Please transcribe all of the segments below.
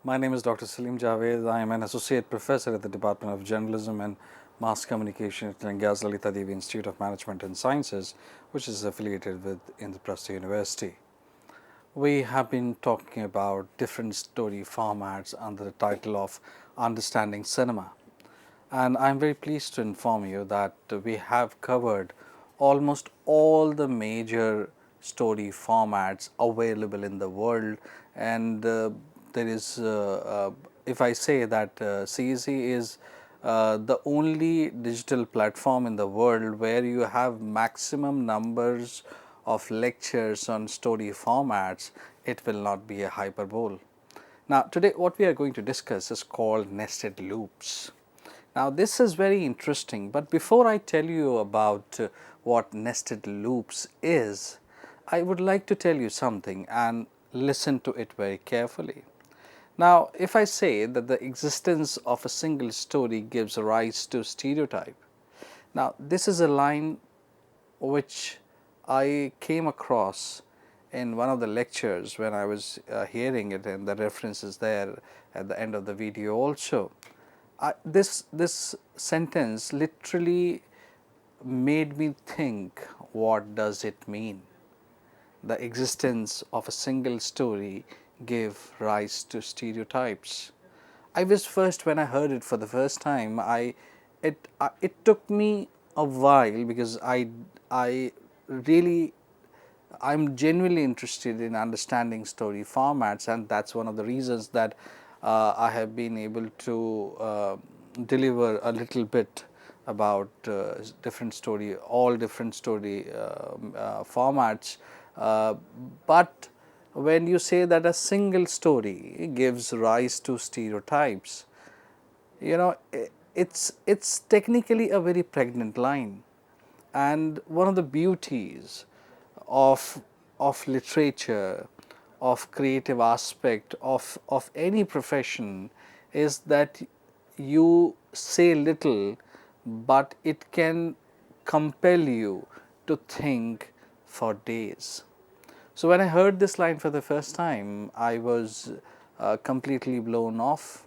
My name is Dr. Salim Javed. I am an associate professor at the Department of Journalism and Mass Communication at Langyaz Lalita Devi Institute of Management and Sciences, which is affiliated with Indraprastha University. We have been talking about different story formats under the title of Understanding Cinema. And I'm very pleased to inform you that we have covered almost all the major story formats available in the world. And there is, if I say that CEC is the only digital platform in the world where you have maximum numbers of lectures on story formats, it will not be a hyperbole. Now, today what we are going to discuss is called nested loops. Now, this is very interesting, but before I tell you about what nested loops is, I would like to tell you something and listen to it very carefully. Now, if I say that the existence of a single story gives rise to stereotype, now this is a line which I came across in one of the lectures when I was hearing it, and the reference is there at the end of the video also. This sentence literally made me think, what does it mean? The existence of a single story gave rise to stereotypes. I was first, when I heard it for the first time, it took me a while because I really I'm genuinely interested in understanding story formats, and that's one of the reasons that I have been able to deliver a little bit about all different story formats. But when you say that a single story gives rise to stereotypes, you know, it's technically a very pregnant line. And one of the beauties of literature, of creative aspect of any profession is that you say little, but it can compel you to think for days. So, when I heard this line for the first time, I was completely blown off.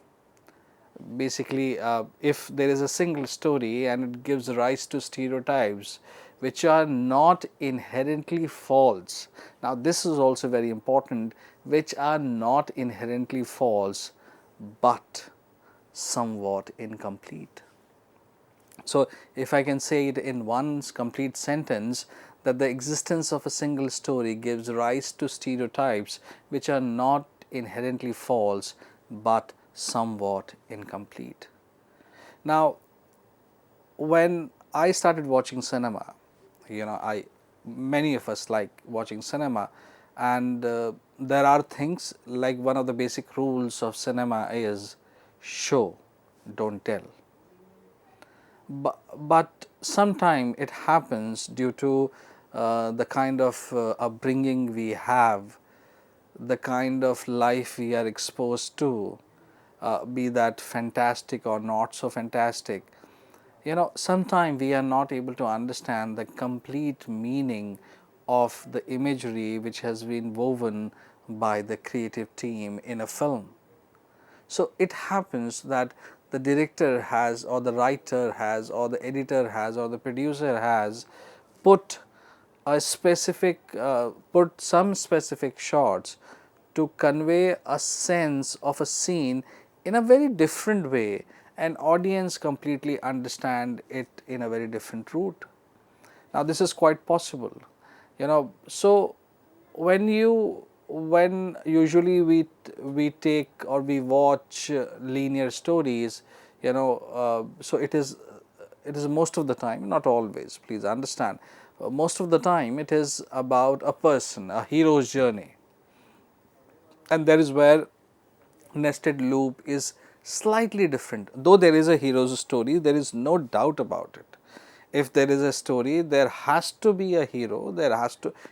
Basically, if there is a single story and it gives rise to stereotypes which are not inherently false. Now, this is also very important, which are not inherently false, but somewhat incomplete. So, if I can say it in one complete sentence, that the existence of a single story gives rise to stereotypes which are not inherently false, but somewhat incomplete. Now, when I started watching cinema, many of us like watching cinema, and there are things like, one of the basic rules of cinema is show, don't tell. But sometimes it happens due to the kind of upbringing we have, the kind of life we are exposed to, be that fantastic or not so fantastic. Sometimes we are not able to understand the complete meaning of the imagery which has been woven by the creative team in a film. So, it happens that the director has, or the writer has, or the editor has, or the producer has put put some specific shots to convey a sense of a scene in a very different way, and audience completely understand it in a very different route. Now, this is quite possible, so when usually we take or we watch linear stories, so it is most of the time, not always, please understand, most of the time it is about a person, a hero's journey, and that is where nested loop is slightly different. Though there is a hero's story, there is no doubt about it. If there is a story, there has to be a hero.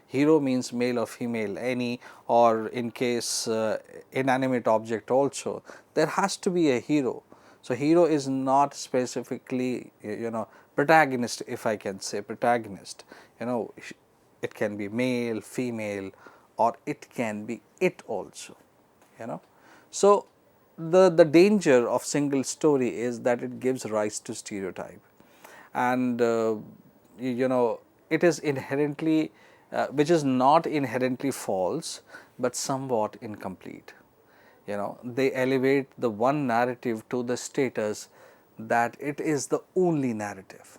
Hero means male or female, any, or in case inanimate object also, there has to be a hero. So, hero is not specifically, protagonist, if I can say protagonist, it can be male, female, or it can be it also. So, the danger of single story is that it gives rise to stereotype, and you know, it is inherently which is not inherently false, but somewhat incomplete. You know, they elevate the one narrative to the status that it is the only narrative.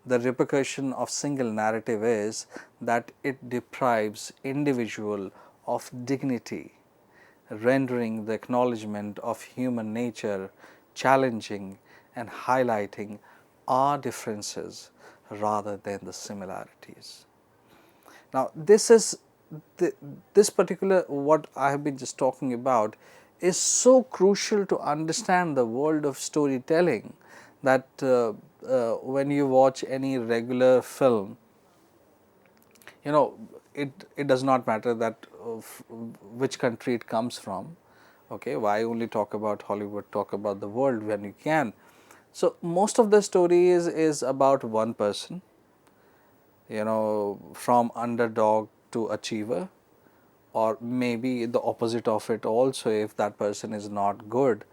The repercussion of single narrative is that it deprives individual of dignity, rendering the acknowledgement of human nature challenging and highlighting our differences rather than the similarities. Now, this particular what I have been just talking about is so crucial to understand the world of storytelling that when you watch any regular film, you know, it does not matter that which country it comes from. Okay, why only talk about Hollywood, talk about the world when you can. So, most of the story is about one person, you know, from underdog to achiever, or maybe the opposite of it also if that person is not good,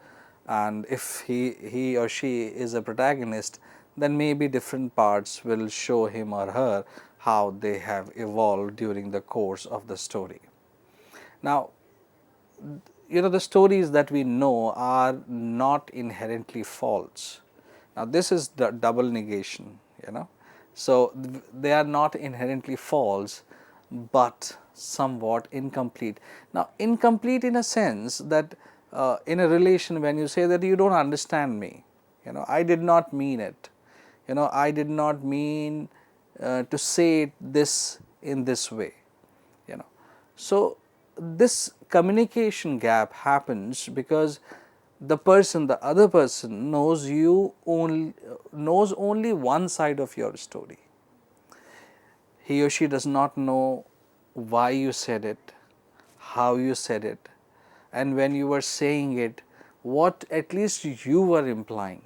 and if he or she is a protagonist, then maybe different parts will show him or her how they have evolved during the course of the story. Now, you know, the stories that we know are not inherently false. Now, this is the double negation, you know. So, they are not inherently false, but somewhat incomplete. Now, incomplete in a sense that in a relation, when you say that you don't understand me, you know, I did not mean it, you know, I did not mean to say this in this way, you know. So, this communication gap happens because the other person knows only one side of your story. He or she does not know why you said it, how you said it, and when you were saying it, what at least you were implying.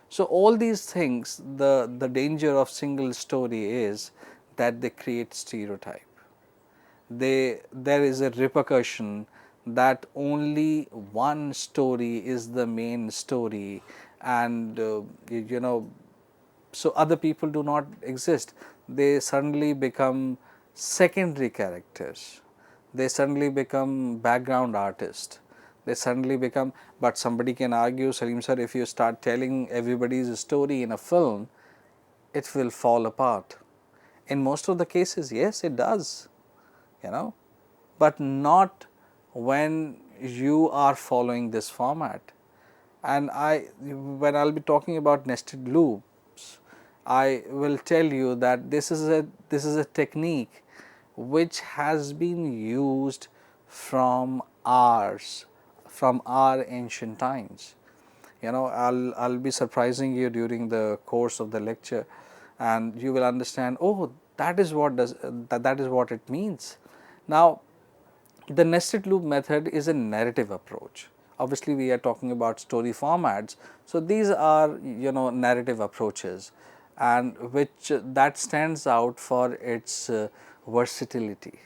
So, all these things, the danger of single story is that they create stereotype. There is a repercussion that only one story is the main story, and you know, so other people do not exist. They suddenly become secondary characters, they suddenly become background artists, they suddenly become. But somebody can argue, Salim sir, if you start telling everybody's story in a film, it will fall apart. In most of the cases, yes, it does, you know, but not when you are following this format. And when I will be talking about nested loops, I will tell you that this is a technique which has been used from our ancient times. You know, I'll be surprising you during the course of the lecture, and you will understand, oh, that is what it means. Now, the nested loop method is a narrative approach. Obviously, we are talking about story formats. So, these are, you know, narrative approaches, and which that stands out for its versatility,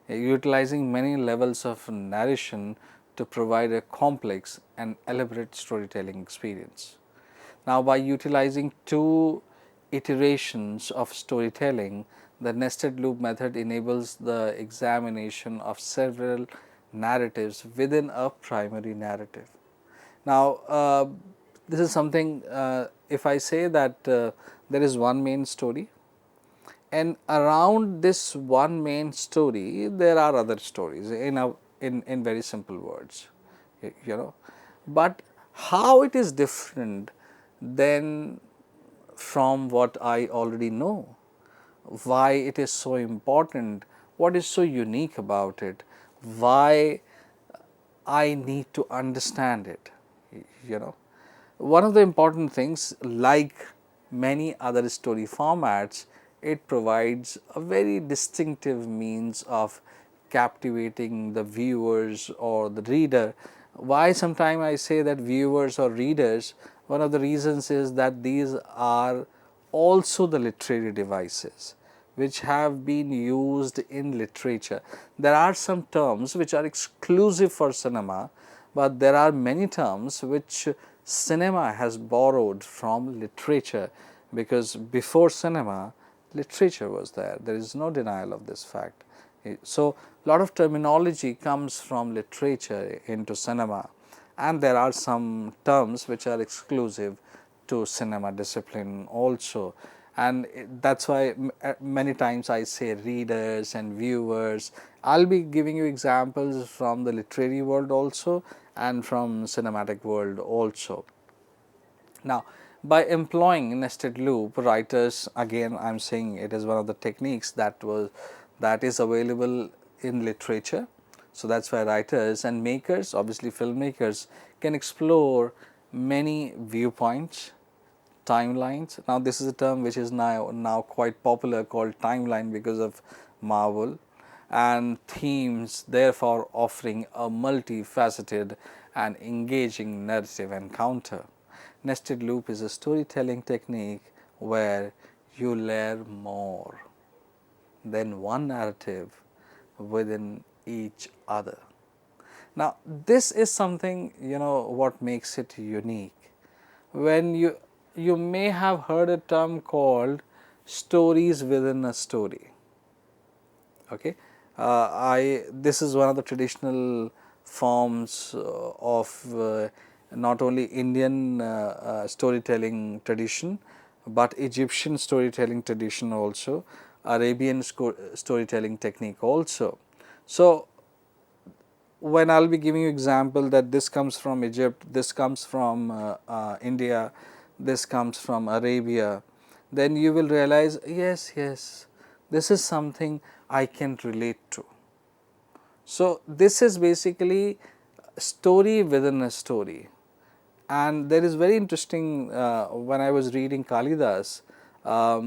utilizing many levels of narration to provide a complex and elaborate storytelling experience. Now, by utilizing two iterations of storytelling, the nested loop method enables the examination of several narratives within a primary narrative. Now, this is something, if I say that there is one main story, and around this one main story there are other stories in very simple words, you know, but how it is different than from what I already know, why it is so important, what is so unique about it, why I need to understand it, you know. One of the important things, like many other story formats, it provides a very distinctive means of captivating the viewers or the reader. Why sometimes I say that viewers or readers, one of the reasons is that these are also the literary devices which have been used in literature. There are some terms which are exclusive for cinema, but there are many terms which cinema has borrowed from literature, because before cinema, literature was there. There is no denial of this fact. So, lot of terminology comes from literature into cinema, and there are some terms which are exclusive to cinema discipline also, and that is why many times I say readers and viewers. I will be giving you examples from the literary world also and from cinematic world also. Now, by employing nested loop, writers, again I am saying it is one of the techniques that is available in literature. So, that is why writers and makers, obviously filmmakers, can explore many viewpoints, timelines. Now, this is a term which is now quite popular, called timeline, because of Marvel, and themes, therefore offering a multifaceted and engaging narrative encounter. Nested loop is a storytelling technique where you layer more than one narrative within each other. Now, this is something, what makes it unique. When you may have heard a term called stories within a story. Okay, this is one of the traditional forms of not only Indian storytelling tradition, but Egyptian storytelling tradition also, Arabian storytelling technique also. So, when I will be giving you example that this comes from Egypt, this comes from India, this comes from Arabia, then you will realize, yes, this is something I can relate to. So, this is basically story within a story, and there is very interesting, when I was reading Kalidas, I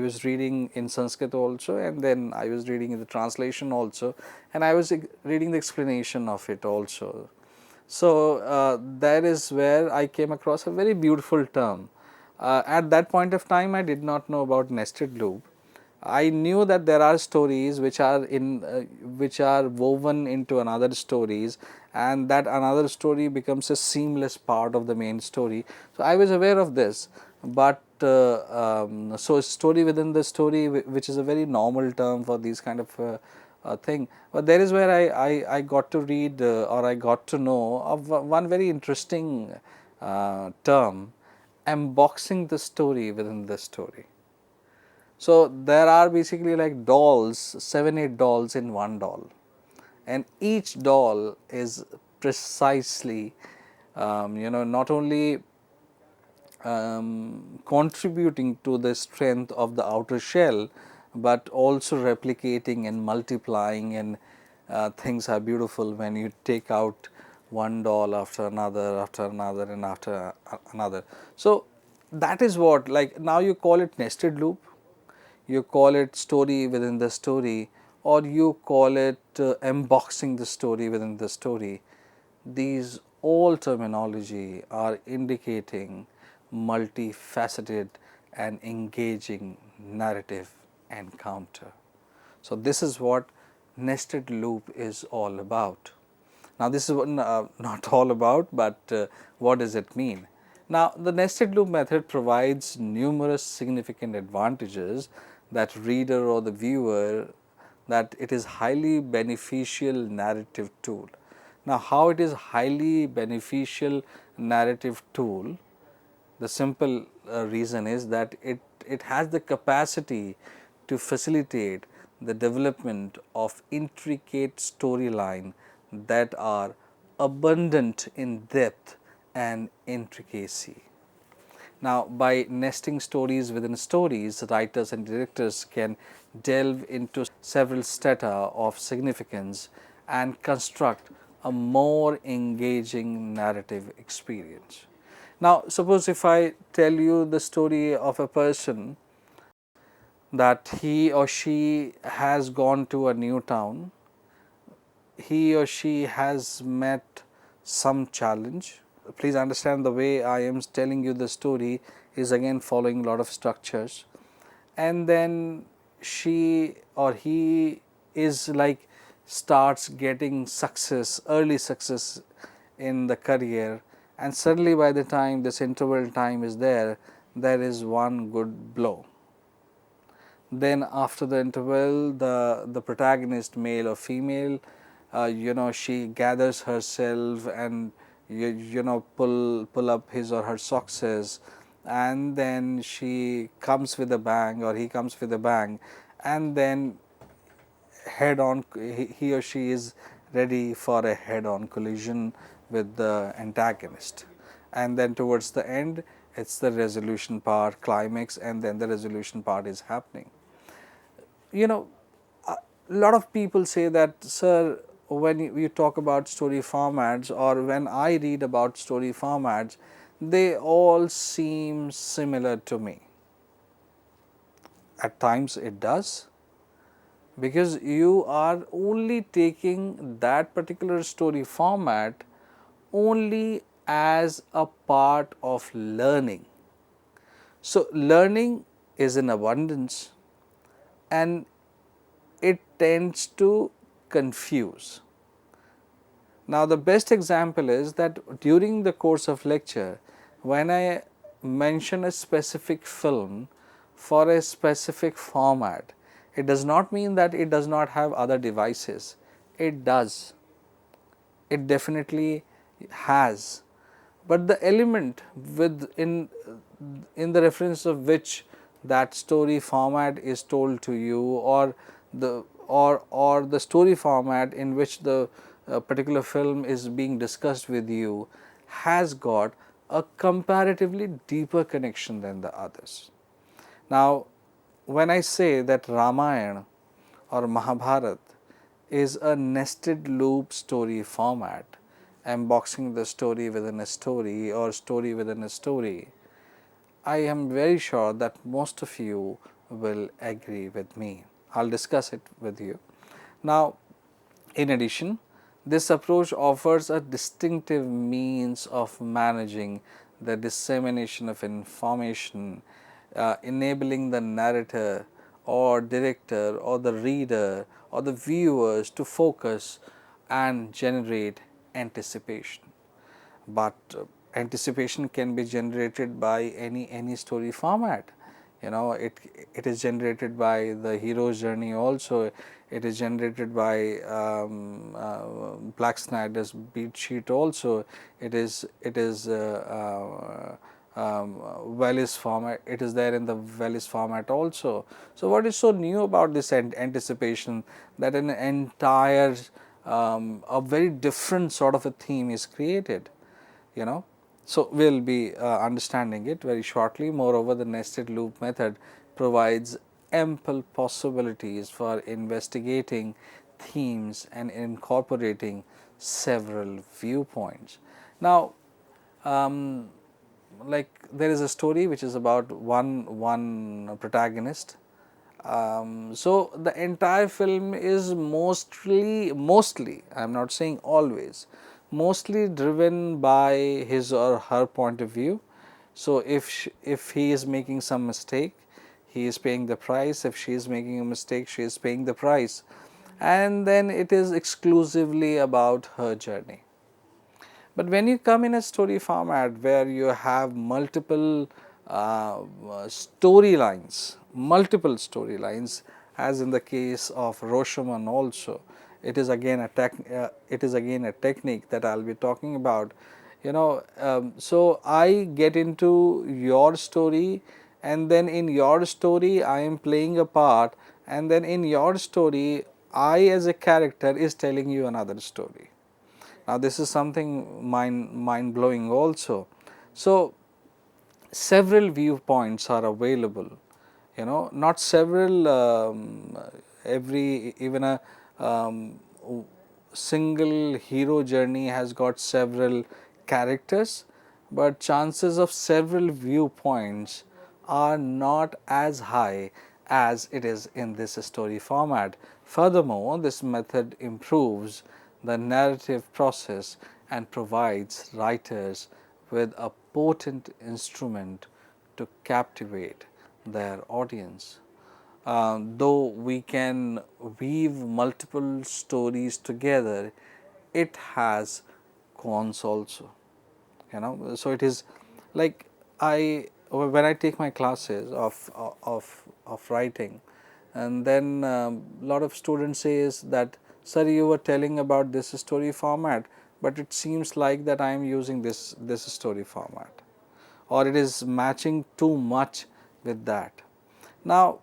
was reading in Sanskrit also, and then I was reading in the translation also, and I was reading the explanation of it also. So, that is where I came across a very beautiful term. At that point of time, I did not know about nested loop. I knew that there are stories which are woven into another stories, and that another story becomes a seamless part of the main story. So, I was aware of this, but so story within the story, which is a very normal term for these kind of thing. But there is where I got to read or I got to know of one very interesting term, unboxing the story within the story. So, there are basically like dolls, 7-8 dolls in one doll, and each doll is precisely not only contributing to the strength of the outer shell, but also replicating and multiplying, and things are beautiful when you take out one doll after another and after another. So, that is what, like, now you call it nested loop, you call it story within the story, or you call it unboxing the story within the story. These all terminology are indicating multifaceted and engaging narrative encounter. So, this is what nested loop is all about. Now, this is what, not all about, but what does it mean? Now, the nested loop method provides numerous significant advantages that reader or the viewer, that it is highly beneficial narrative tool. Now, how it is highly beneficial narrative tool? The simple reason is that it has the capacity to facilitate the development of intricate storyline that are abundant in depth and intricacy. Now, by nesting stories within stories, writers and directors can delve into several strata of significance and construct a more engaging narrative experience. Now, suppose if I tell you the story of a person that he or she has gone to a new town, he or she has met some challenge. Please understand, the way I am telling you the story is again following a lot of structures, and then she or he is like starts getting success, early success in the career, and suddenly by the time this interval time is there, there is one good blow. Then after the interval, the protagonist, male or female, she gathers herself and pull up his or her success, and then she comes with a bang, or he comes with a bang, and then head on, he or she is ready for a head on collision with the antagonist. And then towards the end, it's the resolution part, climax, and then the resolution part is happening. A lot of people say that, sir, when you talk about story formats, or when I read about story formats, they all seem similar to me. At times it does, because you are only taking that particular story format only as a part of learning. So, learning is in abundance, and it tends to confuse. Now, the best example is that during the course of lecture, when I mention a specific film for a specific format, it does not mean that it does not have other devices. It does. It definitely has. But the element in the reference of which that story format is told to you, or the story format in which the particular film is being discussed with you, has got a comparatively deeper connection than the others. Now, when I say that Ramayana or Mahabharata is a nested loop story format, emboxing the story within a story or story within a story, I am very sure that most of you will agree with me. I will discuss it with you. Now, in addition, this approach offers a distinctive means of managing the dissemination of information, enabling the narrator or director or the reader or the viewers to focus and generate anticipation. But anticipation can be generated by any story format. It is generated by the hero's journey also. It is generated by Black Snyder's beat sheet also. It is Wallace format. It is there in the Wallace format also. So, what is so new about this anticipation, that an entire a very different sort of a theme is created, So, we will be understanding it very shortly. Moreover, the nested loop method provides ample possibilities for investigating themes and incorporating several viewpoints. Now, like there is a story which is about one protagonist. So, the entire film is mostly I am not saying always, mostly driven by his or her point of view. So, if he is making some mistake, he is paying the price. If she is making a mistake, she is paying the price, and then it is exclusively about her journey. But when you come in a story format where you have multiple storylines, as in the case of Rashomon also, it is again a technique that I will be talking about. So I get into your story, and then in your story I am playing a part, and then in your story I as a character is telling you another story. Now, this is something mind blowing also. So, several viewpoints are available, not several, even a single hero journey has got several characters, but chances of several viewpoints are not as high as it is in this story format. Furthermore, this method improves the narrative process and provides writers with a potent instrument to captivate their audience. though we can weave multiple stories together, it has cons also, you know. So, it is like when I take my classes of writing, and then lot of students says that, sir, you were telling about this story format, but it seems like that I am using this story format, or it is matching too much with that. Now,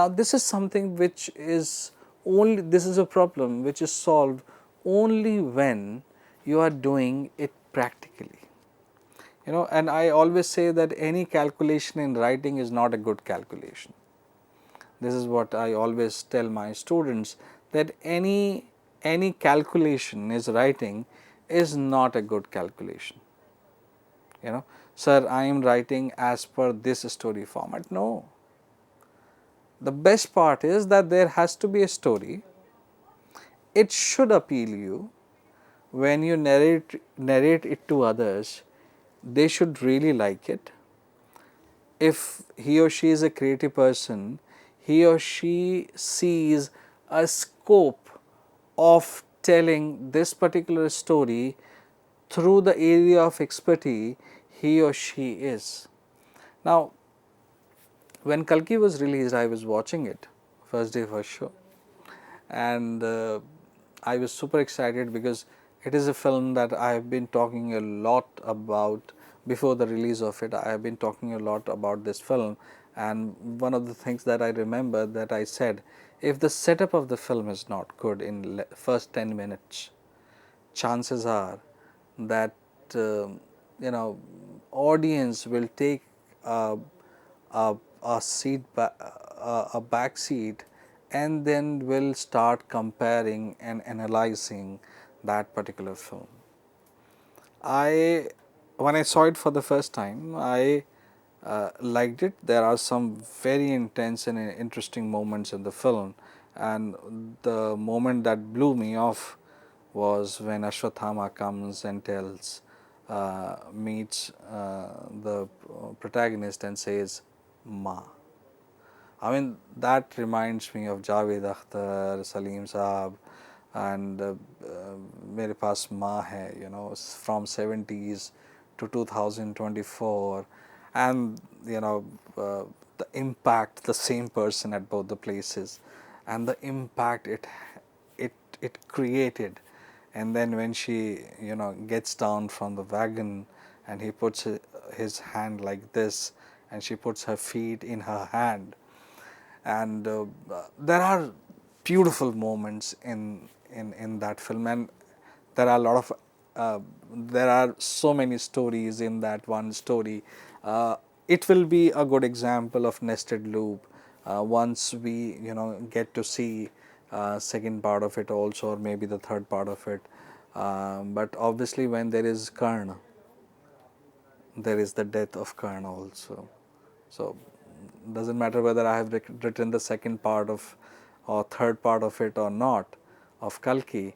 this is something which is only, this is a problem which is solved only when you are doing it practically, you know. And I always say that any calculation in writing is not a good calculation. This is what I always tell my students, that any calculation is writing is not a good calculation, you know. Sir, I am writing as per this story format. No, the best part is that there has to be a story. It should appeal you. When you narrate it to others, they should really like it. If he or she is a creative person, he or she sees a scope of telling this particular story through the area of expertise he or she is. Now, when Kalki was released, I was watching it first day, first show, and I was super excited because it is a film that I have been talking a lot about before the release of it. I have been talking a lot about this film, and one of the things that I remember that I said, if the setup of the film is not good in first 10 minutes, chances are that you know, audience will take a seat a back seat, and then will start comparing and analyzing that particular film. When I saw it for the first time, I liked it. There are some very intense and interesting moments in the film, and the moment that blew me off was when Ashwathama comes and tells, meets the protagonist and says, "Ma." I mean, that reminds me of Javed Akhtar, Salim Saab, and Mere Paas Maa Hai, you know, from 70s to 2024, and you know, the impact, the same person at both the places, and the impact it created. And then when she, you know, gets down from the wagon and he puts his hand like this, and she puts her feet in her hand, and there are beautiful moments in that film, and there are a lot of there are so many stories in that one story. It will be a good example of nested loop once we, you know, get to see second part of it also, or maybe the third part of it. But obviously, when there is Karna, there is the death of Karna also. So, doesn't matter whether I have written the second part of or third part of it or not of Kalki,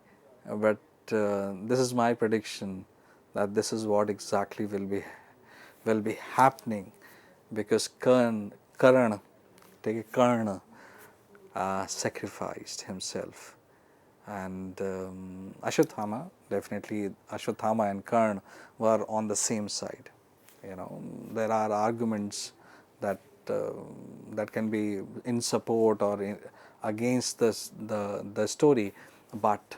but this is my prediction that this is what exactly will be happening, because Karan, take a Karna, sacrificed himself, and Ashwathama, definitely Ashwathama and Karn were on the same side. You know, there are arguments that that can be in support or against the story, but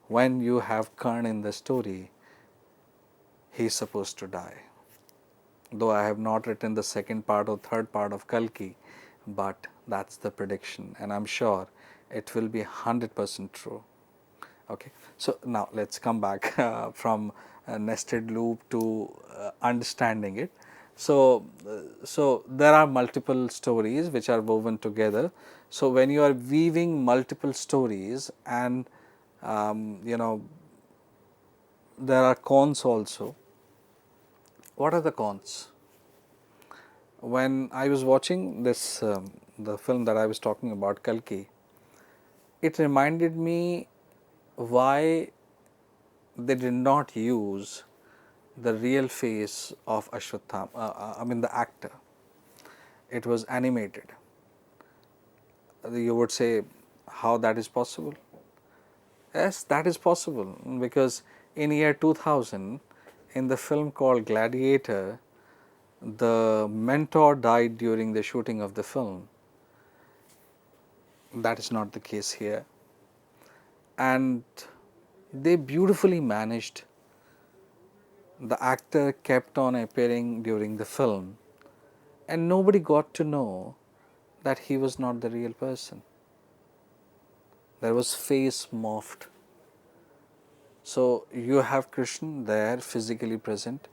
when you have Karn in the story, he is supposed to die. Though I have not written the second part or third part of Kalki, but that's the prediction, and I'm sure it will be 100% true. Okay, so now let's come back from nested loop to understanding it. So, so there are multiple stories which are woven together. So, when you are weaving multiple stories, and you know, there are cons also. What are the cons? When I was watching this the film that I was talking about, Kalki, it reminded me why they did not use the real face of Ashwathama, I mean the actor. It was animated. You would say, how that is possible? Yes, that is possible, because in year 2000, in the film called Gladiator, the mentor died during the shooting of the film. That is not the case here. And they beautifully managed. The actor kept on appearing during the film, and nobody got to know that he was not the real person. There was face morphed. So you have Krishna there physically present,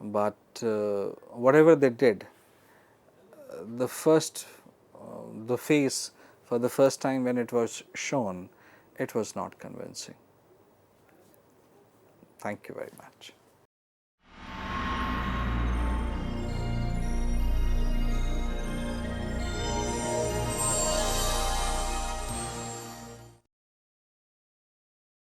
but whatever they did, the first, the face for the first time when it was shown, it was not convincing. Thank you very much.